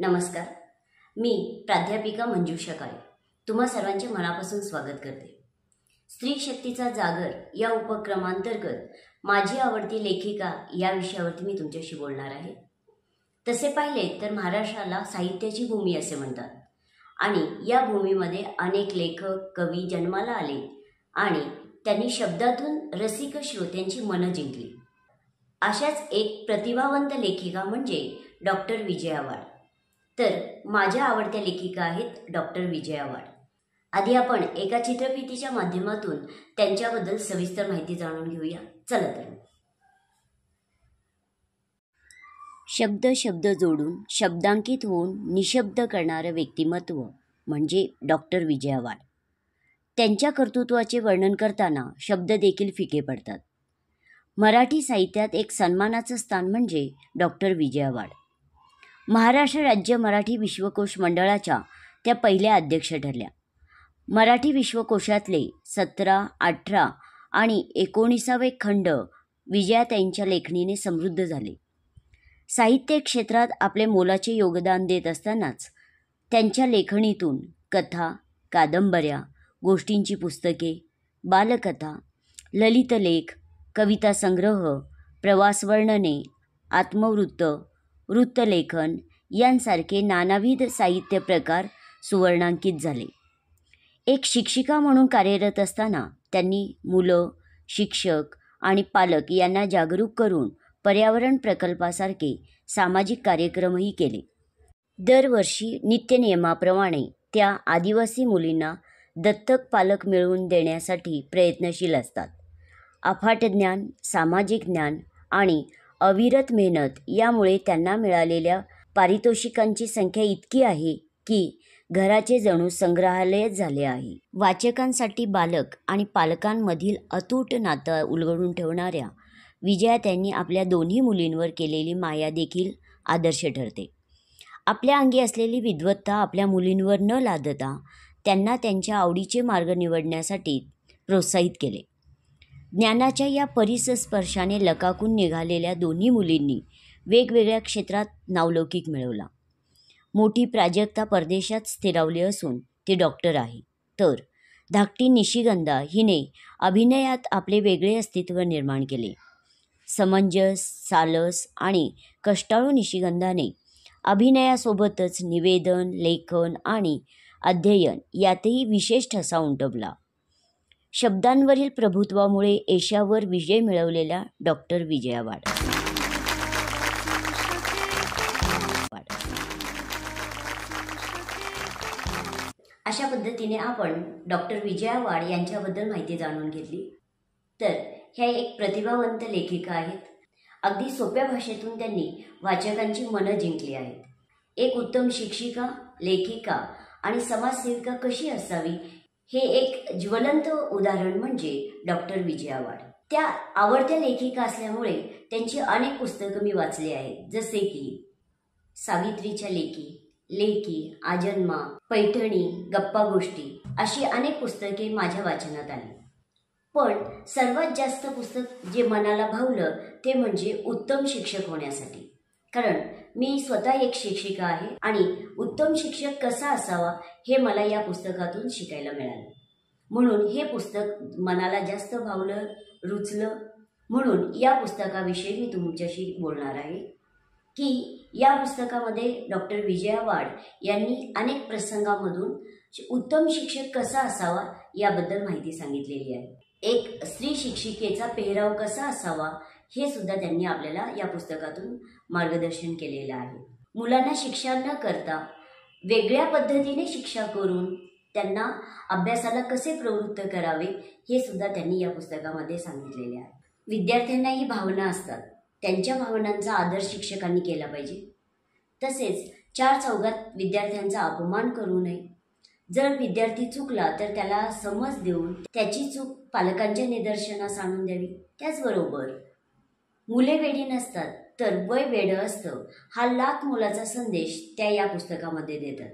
नमस्कार. मी प्राध्यापिका मंजुषा काळे तुम्हा सर्वांचे मनापासून स्वागत करते. स्त्री शक्तीचा जागर या उपक्रमांतर्गत माझी आवडती लेखिका या विषयावरती मी तुमच्याशी बोलणार आहे. तसे पाहिले तर महाराष्ट्राला साहित्याची भूमी असे म्हणतात आणि या भूमीमध्ये अनेक लेखक कवी जन्माला आले आणि त्यांनी शब्दातून रसिक श्रोत्यांची मनं जिंकली. अशाच एक प्रतिभावंत लेखिका म्हणजे डॉक्टर विजया वाड. तर माझ्या आवडत्या लेखिका आहेत डॉक्टर विजया वाड. आधी आपण एका चित्रफितीच्या माध्यमातून त्यांच्याबद्दल सविस्तर माहिती जाणून घेऊया. चला तर. शब्द शब्द जोडून शब्दांकित होऊन निशब्द करणारं व्यक्तिमत्व म्हणजे डॉक्टर विजया वाड. त्यांच्या कर्तृत्वाचे वर्णन करताना शब्द देखील फिके पडतात. मराठी साहित्यात एक सन्मानाचं स्थान म्हणजे डॉक्टर विजया वाड. महाराष्ट्र राज्य मराठी विश्वकोश मंडळाच्या त्या पहिल्या अध्यक्ष ठरल्या. मराठी विश्वकोशातले 17, 18 आणि 19 खंड विजयाताईंच्या लेखणीने समृद्ध झाले. साहित्य क्षेत्रात आपले मोलाचे योगदान देत असतानाच त्यांच्या लेखणीतून कथा, कादंबऱ्या, गोष्टींची पुस्तके, बालकथा, ललितलेख, कविता संग्रह, प्रवास वर्णने, आत्मवृत्त, वृत्तलेखन यांसारखे नानाविध साहित्य प्रकार सुवर्णांकित झाले. एक शिक्षिका म्हणून कार्यरत असताना त्यांनी मुलं, शिक्षक आणि पालक यांना जागरूक करून पर्यावरण प्रकल्पासारखे सामाजिक कार्यक्रमही केले. दरवर्षी नित्यनियमाप्रमाणे त्या आदिवासी मुलींना दत्तक पालक मिळवून देण्यासाठी प्रयत्नशील असतात. अफाट ज्ञान, सामाजिक ज्ञान आणि अविरत मेहनत यामुळे त्यांना मिळालेल्या पारितोषिकांची संख्या इतकी आहे की घराचे जणू संग्रहालयच झाले आहे. वाचकांसाठी बालक आणि पालकांमधील अतूट नातं उलगडून ठेवणाऱ्या विजयाताईंनी आपल्या दोन्ही मुलींवर केलेली माया देखील आदर्श ठरते. आपल्या अंगी असलेली विद्वत्ता आपल्या मुलींवर न लादता त्यांना त्यांच्या आवडीचे मार्ग निवडण्यासाठी प्रोत्साहित केले. ज्ञानाच्या या परिसस्पर्शाने लकाकून निघालेल्या दोन्ही मुलींनी वेगवेगळ्या क्षेत्रात नावलौकिक मिळवला. मोठी प्राजक्ता परदेशात स्थिरावली असून ती डॉक्टर आहे, तर धाकटी निशिगंधा हिने अभिनयात आपले वेगळे अस्तित्व निर्माण केले. समंजस, सालस आणि कष्टाळू निशिगंधाने अभिनयासोबतच निवेदन, लेखन आणि अध्ययन यातही विशेष ठसा उमटवला. शब्दांवरील प्रभुत्वामुळे एशावर विजय मिळवलेल्या डॉक्टर विजया वाड. अशा पद्धतीने आपण डॉक्टर विजया वाड यांच्याबद्दल माहिती जाणून घेतली. तर ह्या एक प्रतिभावंत लेखिका आहेत. अगदी सोप्या भाषेतून त्यांनी वाचकांची मनं जिंकली आहेत. एक उत्तम शिक्षिका, लेखिका आणि समाजसेविका कशी असावी हे एक ज्वलंत उदाहरण म्हणजे डॉक्टर विजया वाड. त्या आवडत्या लेखिका असल्यामुळे त्यांची अनेक पुस्तकं मी वाचली आहेत, जसे की सावित्रीच्या लेकी, लेकी, आजन्मा, पैठणी, गप्पा गोष्टी अशी अनेक पुस्तके माझ्या वाचनात आली. पण सर्वात जास्त पुस्तक जे मनाला भावलं ते म्हणजे उत्तम शिक्षक होण्यासाठी. कारण मी स्वतः एक शिक्षिका आहे आणि उत्तम शिक्षक कसा असावा हे मला या पुस्तकातून शिकायला मिळालं. म्हणून हे पुस्तक मनाला जास्त भावलं, रुचलं. म्हणून या पुस्तकाविषयी मी तुमच्याशी बोलणार आहे की या पुस्तकामध्ये डॉक्टर विजया वाड यांनी अनेक प्रसंगामधून उत्तम शिक्षक कसा असावा याबद्दल माहिती सांगितलेली आहे. एक स्त्री शिक्षिकेचा पेहराव कसा असावा हे सुद्धा त्यांनी आपल्याला या पुस्तकातून मार्गदर्शन केलेलं आहे. मुलांना शिक्षा न करता वेगळ्या पद्धतीने शिक्षा करून त्यांना अभ्यासाला कसे प्रवृत्त करावे हे सुद्धा त्यांनी या पुस्तकामध्ये सांगितलेले आहे. विद्यार्थ्यांनाही भावना असतात, त्यांच्या भावनांचा आदर शिक्षकांनी केला पाहिजे. तसेच चार चौघात विद्यार्थ्यांचा अपमान करू नये. जर विद्यार्थी चुकला तर त्याला समज देऊन त्याची चूक पालकांच्या निदर्शनास आणून द्यावी. त्याचबरोबर मुले वेडी नसतात तर वय वेडं असतं हा लाख मोलाचा संदेश त्या या पुस्तकामध्ये देतात.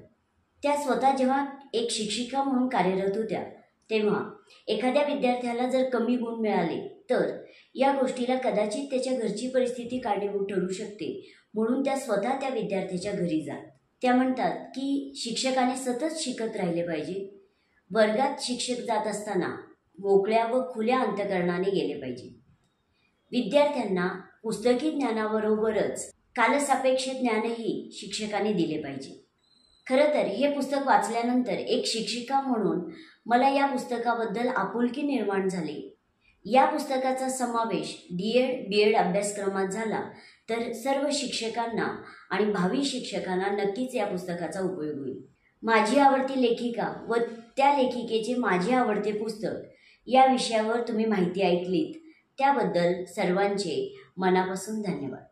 त्या स्वतः जेव्हा एक शिक्षिका म्हणून कार्यरत होत्या तेव्हा एखाद्या विद्यार्थ्याला जर कमी गुण मिळाले तर या गोष्टीला कदाचित त्याच्या घरची परिस्थिती कारणीभूत ठरू शकते. म्हणून त्या स्वतः त्या विद्यार्थ्याच्या घरी जात त्या म्हणतात की शिक्षकाने सतत शिकत राहिले पाहिजे. वर्गात शिक्षक जात असताना मोकळ्या व खुल्या अंतकरणाने गेले पाहिजे. विद्यार्थ्यांना पुस्तकी ज्ञानाबरोबरच कालसापेक्ष ज्ञानही शिक्षकाने दिले पाहिजे. खरं तर हे पुस्तक वाचल्यानंतर एक शिक्षिका म्हणून मला या पुस्तकाबद्दल आपुलकी निर्माण झाली. या पुस्तकाचा समावेश D.Ed. B.Ed. अभ्यासक्रमात झाला तर सर्व शिक्षकांना आणि भावी शिक्षकांना नक्कीच या पुस्तकाचा उपयोग होईल. माझी आवडती लेखिका व त्या लेखिकेचे माझे आवडते पुस्तक या विषयावर तुम्ही माहिती ऐकलीत त्याबद्दल सर्वांचे मनापासून धन्यवाद.